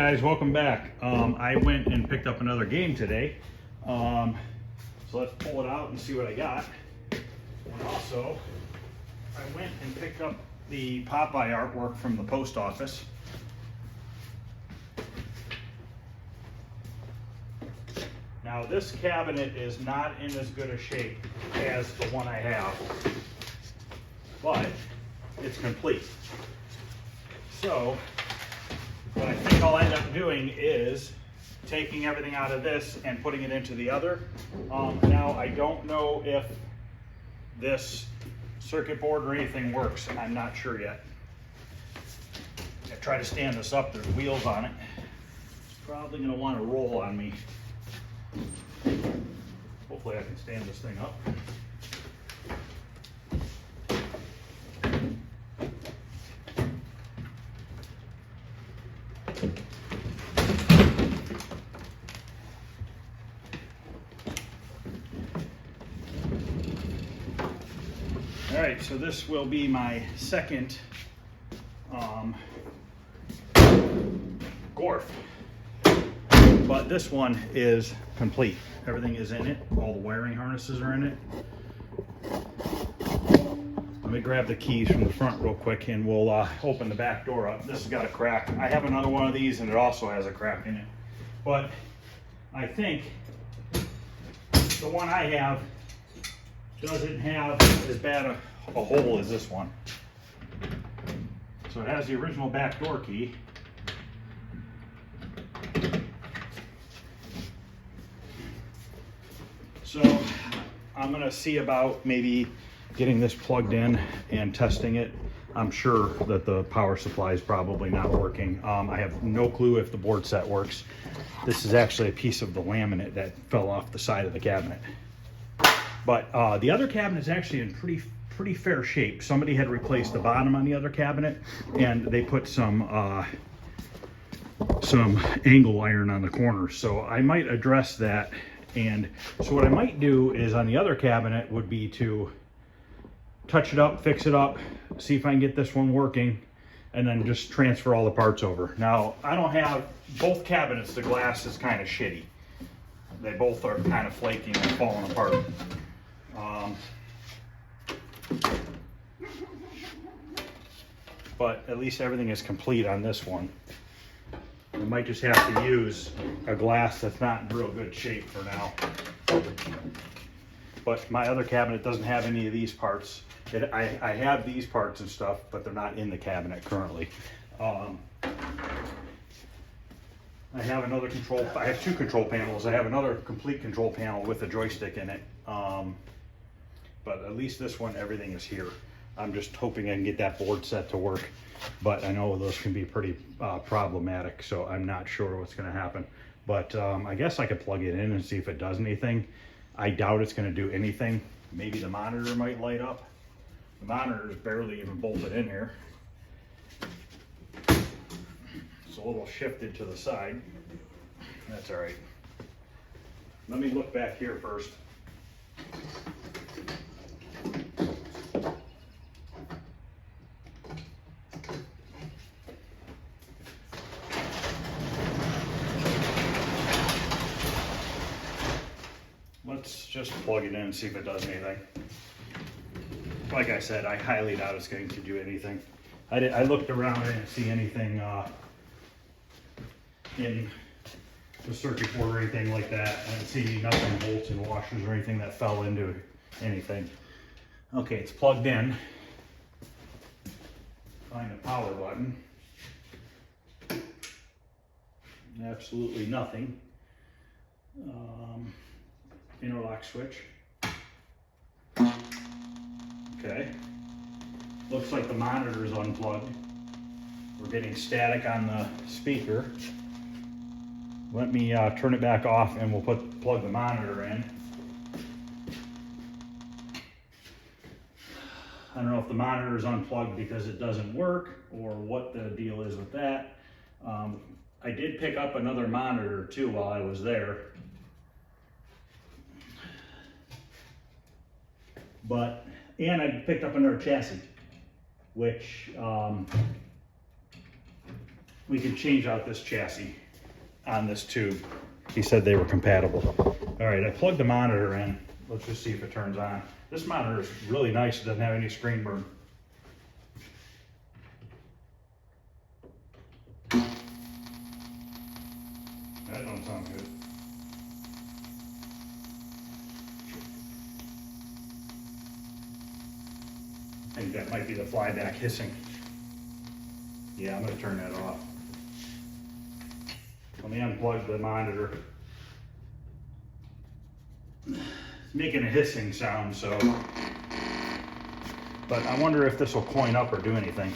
guys, welcome back. I went and picked up another game today. So let's pull it out and see what I got. And also, I went and picked up the Popeye artwork from the post office. Now this cabinet is not in as good a shape as the one I have, but it's complete. So what I think I'll end up doing is taking everything out of this and putting it into the other. Now I don't know if this circuit board or anything works. I'm not sure yet. I try to stand this up, there's wheels on it. It's probably gonna want to roll on me. Hopefully I can stand this thing up. All right, so this will be my second Gorf, but this one is complete. Everything is in it. All the wiring harnesses are in it. Let me grab the keys from the front real quick and we'll open the back door up. This has got a crack. I have another one of these and it also has a crack in it. But I think the one I have doesn't have as bad a hole as this one. So it has the original back door key. So I'm gonna see about maybe getting this plugged in and testing it. I'm sure that the power supply is probably not working. I have no clue if the board set works. This is actually a piece of the laminate that fell off the side of the cabinet. But the other cabinet is actually in pretty fair shape. Somebody had replaced the bottom on the other cabinet and they put some angle iron on the corners. So I might address that. And so what I might do is on the other cabinet would be to touch it up, fix it up, see if I can get this one working, and then just transfer all the parts over. Now, I don't have both cabinets, the glass is kind of shitty. They both are kind of flaking and falling apart. But at least everything is complete on this one. I might just have to use a glass that's not in real good shape for now. But my other cabinet doesn't have any of these parts. I have these parts and stuff, but they're not in the cabinet currently. I have another I have two control panels. I have another complete control panel with a joystick in it. But at least this one, everything is here. I'm just hoping I can get that board set to work, but I know those can be pretty problematic, so I'm not sure what's gonna happen. But I guess I could plug it in and see if it does anything. I doubt it's gonna do anything. Maybe the monitor might light up. The monitor is barely even bolted in here. It's a little shifted to the side. That's all right. Let me look back here first. Let's just plug it in and see if it does anything. Like I said, I highly doubt it's going to do anything. I looked around, I didn't see anything in the circuit board or anything like that. I didn't see nothing, bolts and washers or anything that fell into anything. Okay, it's plugged in. Find the power button. Absolutely nothing. Interlock switch. Okay. Looks like the monitor is unplugged. We're getting static on the speaker. Let me turn it back off and we'll plug the monitor in. I don't know if the monitor is unplugged because it doesn't work or what the deal is with that. I did pick up another monitor too while I was there. And I picked up another chassis, which we can change out this chassis on this tube. He said they were compatible. All right, I plugged the monitor in. Let's just see if it turns on. This monitor is really nice. It doesn't have any screen burn. That don't sound good. I think that might be the flyback hissing. Yeah, I'm gonna turn that off. Let me unplug the monitor. It's making a hissing sound, so. But I wonder if this will coin up or do anything.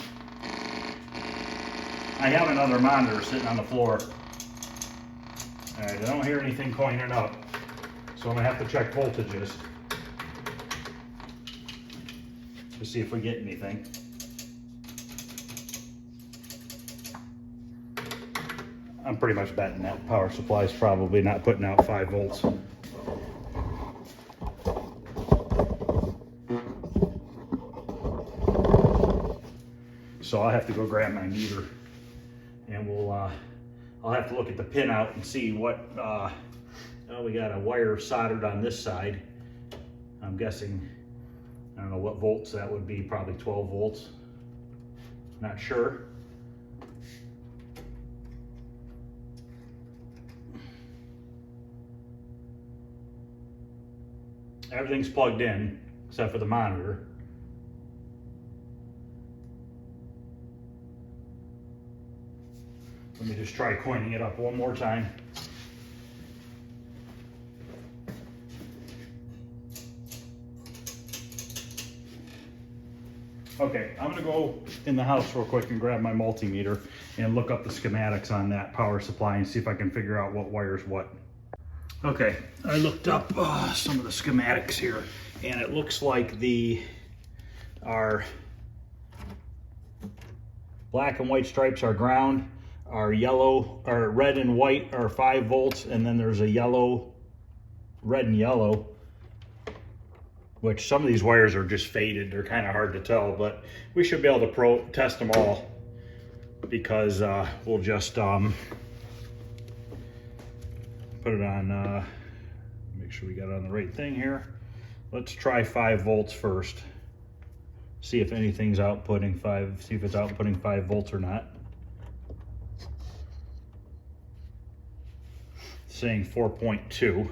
I have another monitor sitting on the floor. All right, I don't hear anything coining up, so I'm gonna have to check voltages to see if we get anything. I'm pretty much betting that power supply is probably not putting out 5 volts. So I'll have to go grab my meter, and I'll have to look at the pin out and see what, oh, we got a wire soldered on this side. I'm guessing, I don't know what volts that would be, probably 12 volts. Not sure. Everything's plugged in except for the monitor. Let me just try coining it up one more time. Okay, I'm gonna go in the house real quick and grab my multimeter and look up the schematics on that power supply and see if I can figure out what wire's what. Okay, I looked up some of the schematics here, and it looks like our black and white stripes are ground, our yellow, or red and white are 5 volts, and then there's a yellow, red and yellow, which some of these wires are just faded. They're kind of hard to tell, but we should be able to test them all, because we'll just put it on, make sure we got it on the right thing here. Let's try 5 volts first. See if anything's outputting 5, see if it's outputting 5 volts or not. It's saying 4.2.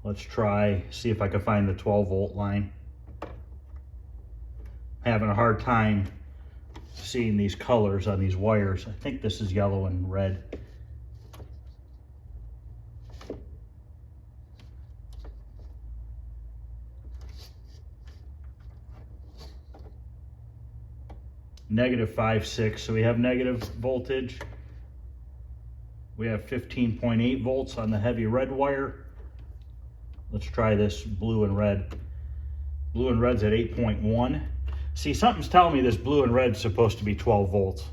Let's try, see if I can find the 12 volt line. Having a hard time seeing these colors on these wires. I think this is yellow and red. -5.6, so we have negative voltage. We have 15.8 volts on the heavy red wire. Let's try this blue and red. Blue and red's at 8.1. See, something's telling me this blue and red's supposed to be 12 volts.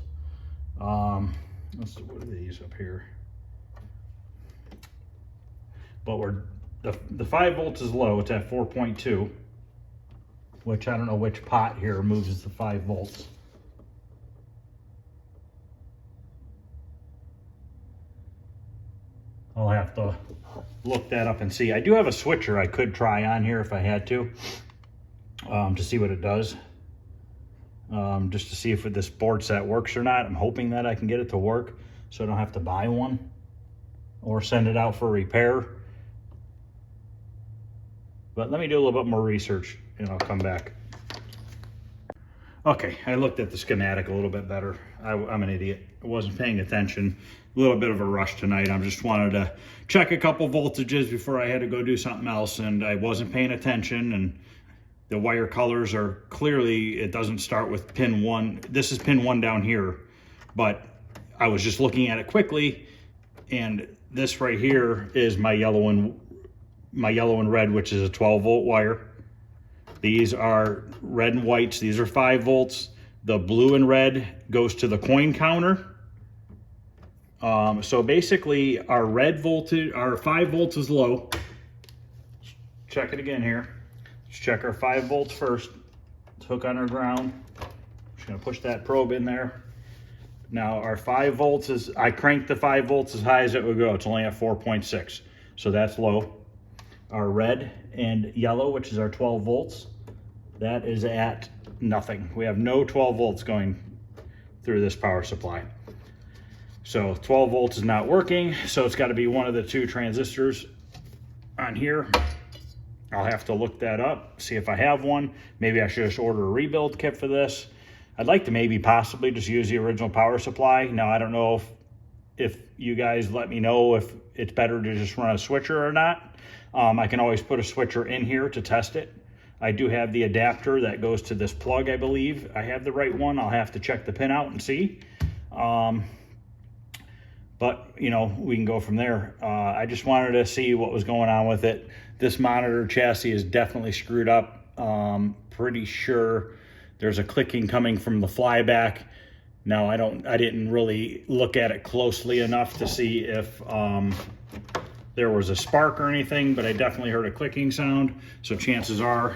Let's do, what are these up here? But the 5 volts is low, it's at 4.2, which I don't know which pot here moves the 5 volts. I'll have to look that up and see. I do have a switcher I could try on here if I had to see what it does. Just to see if this board set works or not. I'm hoping that I can get it to work so I don't have to buy one or send it out for repair. But let me do a little bit more research and I'll come back. Okay, I looked at the schematic a little bit better. I'm an idiot. I wasn't paying attention. A little bit of a rush tonight. I just wanted to check a couple voltages before I had to go do something else, and I wasn't paying attention, and the wire colors are clearly, it doesn't start with pin 1. This is pin 1 down here, but I was just looking at it quickly, and this right here is my yellow and red, which is a 12 volt wire. These are red and whites. These are 5 volts. The blue and red goes to the coin counter. So basically our red voltage, our 5 volts is low. Check it again here. Let's check our 5 volts first. hook on our ground. Just gonna push that probe in there. Now our 5 volts is, I cranked the 5 volts as high as it would go. It's only at 4.6, so that's low. Our red and yellow, which is our 12 volts, that is at nothing. We have no 12 volts going through this power supply. So 12 volts is not working, so it's got to be one of the 2 transistors on here. I'll have to look that up, see if I have one. Maybe I should just order a rebuild kit for this. I'd like to maybe possibly just use the original power supply. Now, I don't know if you guys let me know if it's better to just run a switcher or not. I can always put a switcher in here to test it. I do have the adapter that goes to this plug, I believe. I have the right one. I'll have to check the pin out and see. But, you know, we can go from there. I just wanted to see what was going on with it. This monitor chassis is definitely screwed up. Pretty sure there's a clicking coming from the flyback. Now, I didn't really look at it closely enough to see if there was a spark or anything, but I definitely heard a clicking sound. So chances are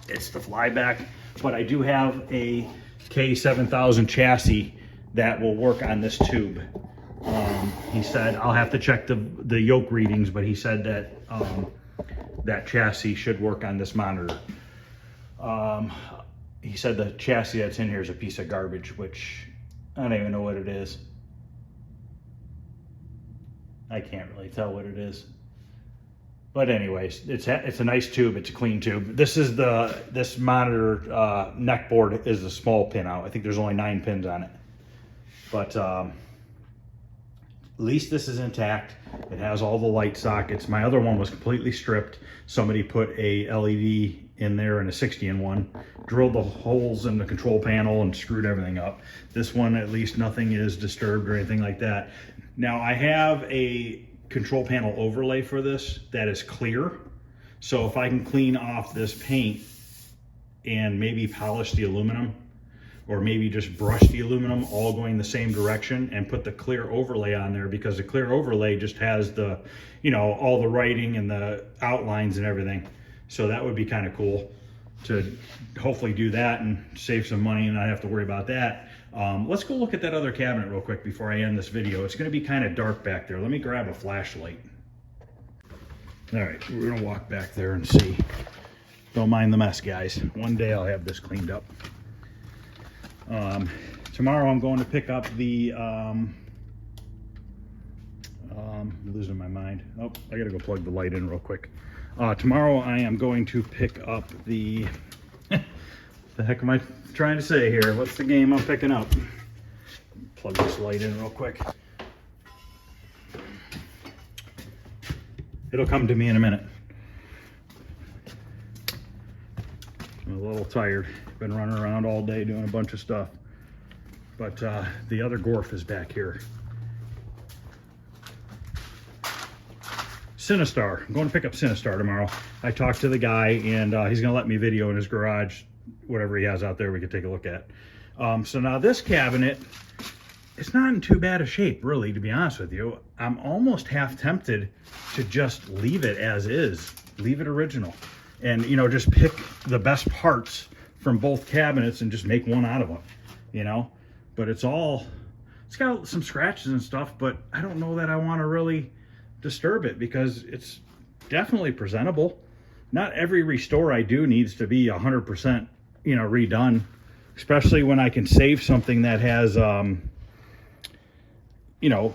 it's the flyback. But I do have a K7000 chassis that will work on this tube. He said, I'll have to check the yoke readings, but he said that that chassis should work on this monitor. He said the chassis that's in here is a piece of garbage, which I don't even know what it is. I can't really tell what it is. But anyways, it's a nice tube. It's a clean tube. This monitor neck board is a small pin out. I think there's only 9 pins on it. But at least this is intact. It has all the light sockets. My other one was completely stripped. Somebody put a LED in there and a 60-in-1, drilled the holes in the control panel and screwed everything up. This one, at least nothing is disturbed or anything like that. Now I have a control panel overlay for this that is clear. So if I can clean off this paint and maybe polish the aluminum, or maybe just brush the aluminum all going the same direction and put the clear overlay on there, because the clear overlay just has the, you know, all the writing and the outlines and everything. So that would be kind of cool to hopefully do that and save some money and not have to worry about that. Let's go look at that other cabinet real quick before I end this video. It's going to be kind of dark back there. Let me grab a flashlight. All right, we're going to walk back there and see. Don't mind the mess, guys. One day I'll have this cleaned up. Tomorrow I'm going to pick up the, I'm losing my mind. Oh, I gotta go plug the light in real quick. Tomorrow I am going to pick up the, the heck am I trying to say here? What's the game I'm picking up? Plug this light in real quick. It'll come to me in a minute. I'm a little tired. Been running around all day doing a bunch of stuff. But the other Gorf is back here. Sinistar. I'm going to pick up Sinistar tomorrow. I talked to the guy and he's going to let me video in his garage. Whatever he has out there we can take a look at. So now this cabinet, it's not in too bad a shape, really, to be honest with you. I'm almost half tempted to just leave it as is. Leave it original. And, you know, just pick the best parts from both cabinets and just make one out of them, you know? But it's got some scratches and stuff, but I don't know that I want to really disturb it because it's definitely presentable. Not every restore I do needs to be 100%, you know, redone, especially when I can save something that has, you know,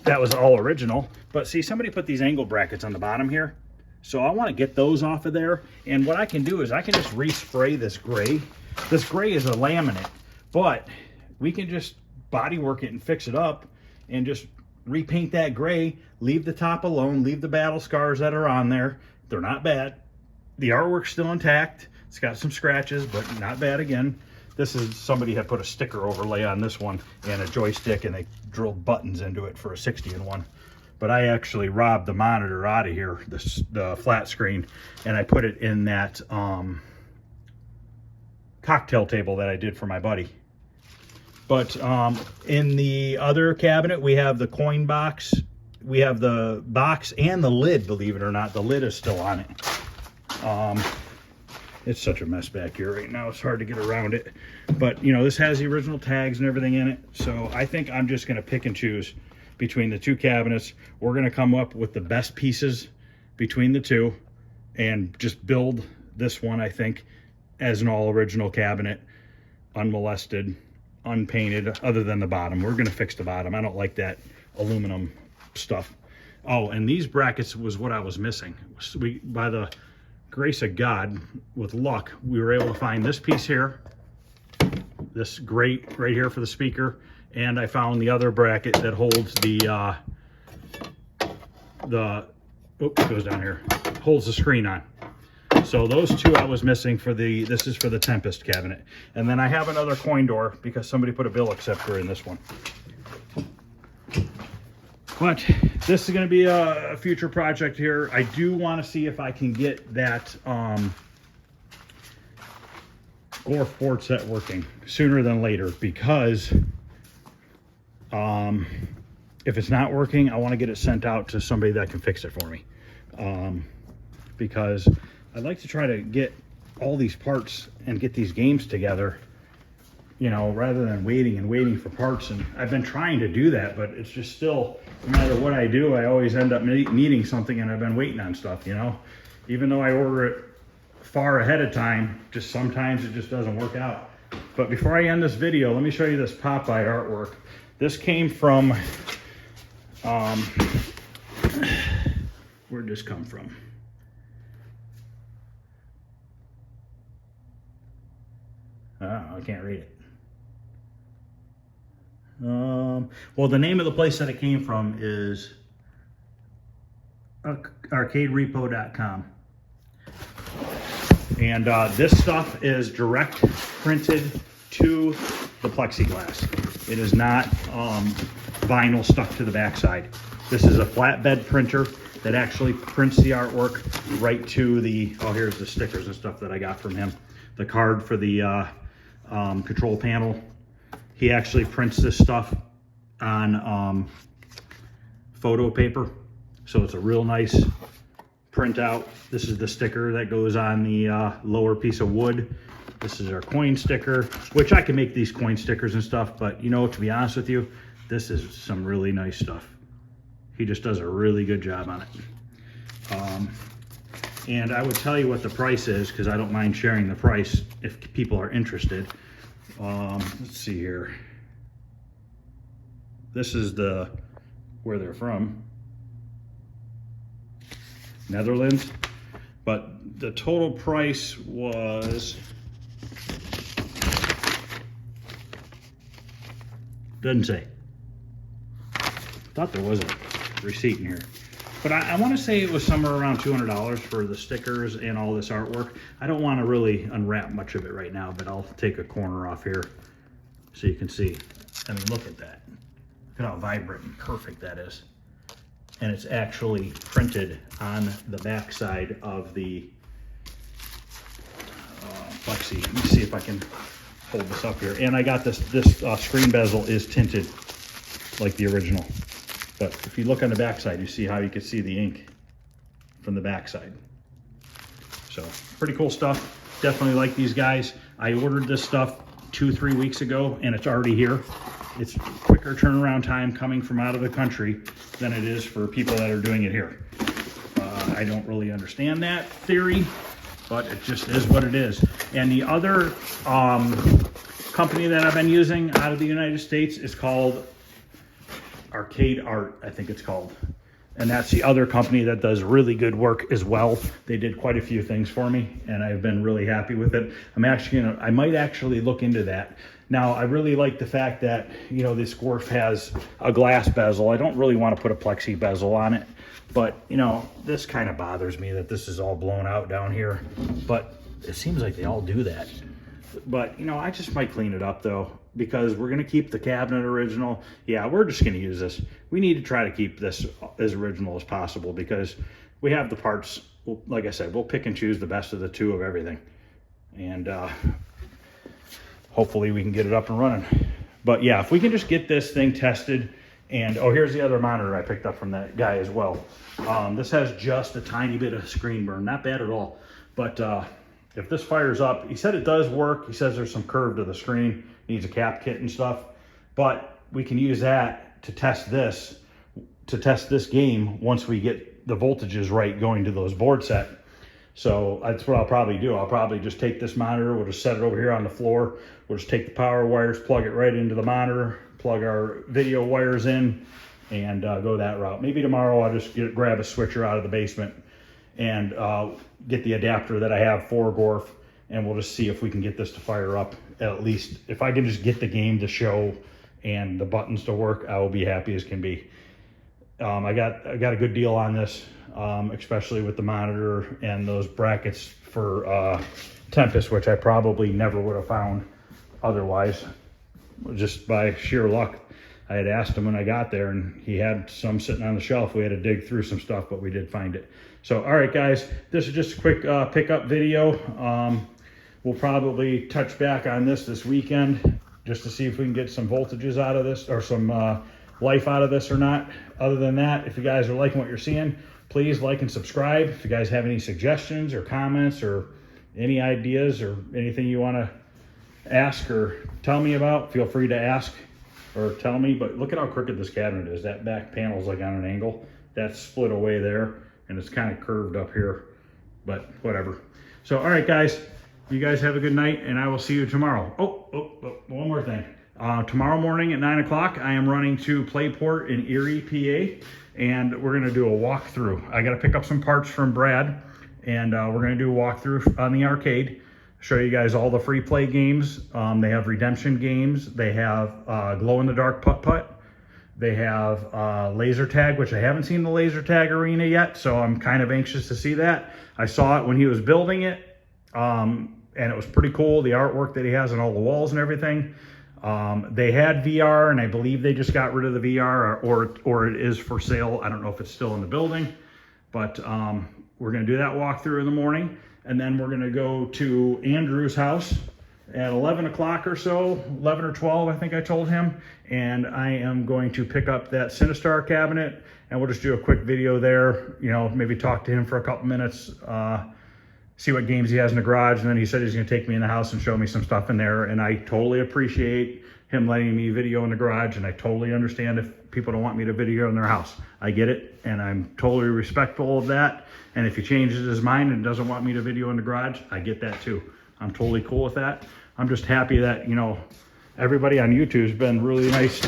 that was all original. But see, somebody put these angle brackets on the bottom here. So I want to get those off of there. And what I can do is I can just respray this gray. This gray is a laminate, but we can just body work it and fix it up and just repaint that gray, leave the top alone, leave the battle scars that are on there. They're not bad. The artwork's still intact. It's got some scratches, but not bad again. This is, somebody had put a sticker overlay on this one and a joystick, and they drilled buttons into it for a 60-in-1. But I actually robbed the monitor out of here, the flat screen, and I put it in that cocktail table that I did for my buddy. But in the other cabinet, we have the coin box. We have the box and the lid, believe it or not. The lid is still on it. It's such a mess back here right now. It's hard to get around it. But, you know, this has the original tags and everything in it. So I think I'm just going to pick and choose between the two cabinets. We're going to come up with the best pieces between the two and just build this one, I think, as an all original cabinet, unmolested, unpainted, other than the bottom. We're going to fix the bottom. I don't like that aluminum stuff. Oh, and these brackets was what I was missing. By the grace of God, with luck, we were able to find this piece here, this grate right here for the speaker, and I found the other bracket that holds oops, goes down here, holds the screen on. So those two I was missing for this is for the Tempest cabinet. And then I have another coin door because somebody put a bill acceptor in this one. But this is going to be a future project here. I do want to see if I can get that Gorf board set working sooner than later, because if it's not working, I want to get it sent out to somebody that can fix it for me. Because I'd like to try to get all these parts and get these games together, you know, rather than waiting for parts. And I've been trying to do that, but it's just still, no matter what I do, I always end up needing something, and I've been waiting on stuff, you know. Even though I order it far ahead of time, just sometimes it just doesn't work out. But before I end this video, let me show you this Popeye artwork. This came from, where'd this come from? I can't read it. Well, the name of the place that it came from is arcaderepo.com. And this stuff is direct printed to the plexiglass. It is not vinyl stuck to the backside. This is a flatbed printer that actually prints the artwork right to the, oh, here's the stickers and stuff that I got from him. The card for the control panel. He actually prints this stuff on photo paper. So it's a real nice printout. This is the sticker that goes on the lower piece of wood. This is our coin sticker, which I can make these coin stickers and stuff, but you know, to be honest with you, this is some really nice stuff. He just does a really good job on it. And I would tell you what the price is, because I don't mind sharing the price if people are interested. Let's see here. This is where they're from, Netherlands. But the total price was, doesn't say. Thought there was a receipt in here. But I want to say it was somewhere around $200 for the stickers and all this artwork. I don't want to really unwrap much of it right now, but I'll take a corner off here so you can see. I mean, look at that. Look at how vibrant and perfect that is. And it's actually printed on the back side of the plexi. Let me see if I can hold this up here. And I got this screen bezel is tinted like the original. But if you look on the backside, you see how you can see the ink from the backside. So pretty cool stuff. Definitely like these guys. I ordered this stuff 2-3 weeks ago, and it's already here. It's quicker turnaround time coming from out of the country than it is for people that are doing it here. I don't really understand that theory, but it just is what it is. And the other company that I've been using out of the United States is called Arcade Art, I think it's called. And that's the other company that does really good work as well. They did quite a few things for me, and I've been really happy with it. I might actually look into that. Now, I really like the fact that, you know, this Gorf has a glass bezel. I don't really want to put a plexi bezel on it, but, you know, this kind of bothers me that this is all blown out down here. But it seems like they all do that. But, you know, I just might clean it up, though, because we're going to keep the cabinet original. Yeah, we're just going to use this. We need to try to keep this as original as possible, because we have the parts. Like I said, we'll pick and choose the best of the two of everything. And hopefully we can get it up and running. But yeah, if we can just get this thing tested. And oh, here's the other monitor I picked up from that guy as well. This has just a tiny bit of screen burn. Not bad at all. But if this fires up, he said it does work. He says there's some curve to the screen, needs a cap kit and stuff, but we can use that to test this game once we get the voltages right going to those board set. So that's what I'll probably do. I'll probably just take this monitor, we'll just set it over here on the floor. We'll just take the power wires, plug it right into the monitor, plug our video wires in, and go that route. Maybe tomorrow I'll just grab a switcher out of the basement and get the adapter that I have for Gorf, and we'll just see if we can get this to fire up. At least if I can just get the game to show and the buttons to work, I will be happy as can be. I got a good deal on this, especially with the monitor and those brackets for Tempest, which I probably never would have found otherwise, just by sheer luck. I had asked him when I got there, and he had some sitting on the shelf. We had to dig through some stuff, but we did find it. So, all right, guys, this is just a quick pickup video. We'll probably touch back on this weekend just to see if we can get some voltages out of this, or some life out of this or not. Other than that, if you guys are liking what you're seeing, please like and subscribe. If you guys have any suggestions or comments or any ideas or anything you want to ask or tell me about, feel free to ask or tell me. But look at how crooked this cabinet is. That back panel's like on an angle. That's split away there, and it's kind of curved up here, but whatever. So, all right, guys, you guys have a good night, and I will see you tomorrow. Oh, one more thing. Tomorrow morning at 9 o'clock, I am running to Playport in Erie, PA, and we're gonna do a walkthrough. I gotta pick up some parts from Brad, and we're gonna do a walkthrough on the arcade, show you guys all the free play games. They have redemption games, they have glow-in-the-dark putt-putt, they have laser tag, which I haven't seen the laser tag arena yet, so I'm kind of anxious to see that. I saw it when he was building it, and it was pretty cool, the artwork that he has on all the walls and everything. They had VR, and I believe they just got rid of the VR, or it is for sale. I don't know if it's still in the building, but we're going to do that walkthrough in the morning, and then we're going to go to Andrew's house at 11 o'clock or so, 11 or 12, I think I told him, and I am going to pick up that Sinistar cabinet, and we'll just do a quick video there, you know, maybe talk to him for a couple minutes, see what games he has in the garage. And then he said he's gonna take me in the house and show me some stuff in there. And I totally appreciate him letting me video in the garage. And I totally understand if people don't want me to video in their house. I get it, and I'm totally respectful of that. And if he changes his mind and doesn't want me to video in the garage, I get that too. I'm totally cool with that. I'm just happy that, you know, everybody on YouTube's been really nice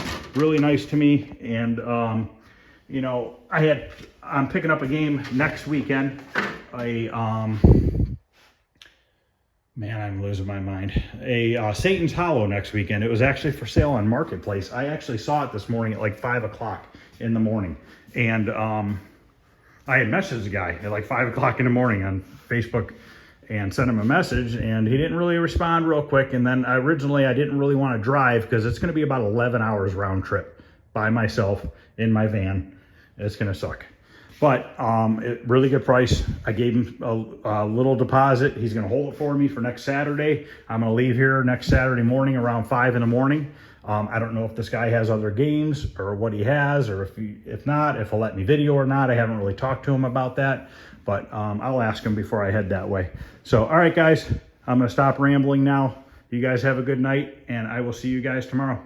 to me. And, you know, I'm picking up a game next weekend. Man, I'm losing my mind. Satan's Hollow next weekend. It was actually for sale on Marketplace. I actually saw it this morning at like 5 o'clock in the morning. And I had messaged the guy at like 5 o'clock in the morning on Facebook and sent him a message, and he didn't really respond real quick. And then originally I didn't really want to drive because it's going to be about 11 hours round trip by myself in my van. It's going to suck. But really good price. I gave him a little deposit. He's going to hold it for me for next Saturday. I'm going to leave here next Saturday morning around 5 in the morning. I don't know if this guy has other games or what he has, or if not, if he'll let me video or not. I haven't really talked to him about that, but I'll ask him before I head that way. So, all right, guys, I'm going to stop rambling now. You guys have a good night, and I will see you guys tomorrow.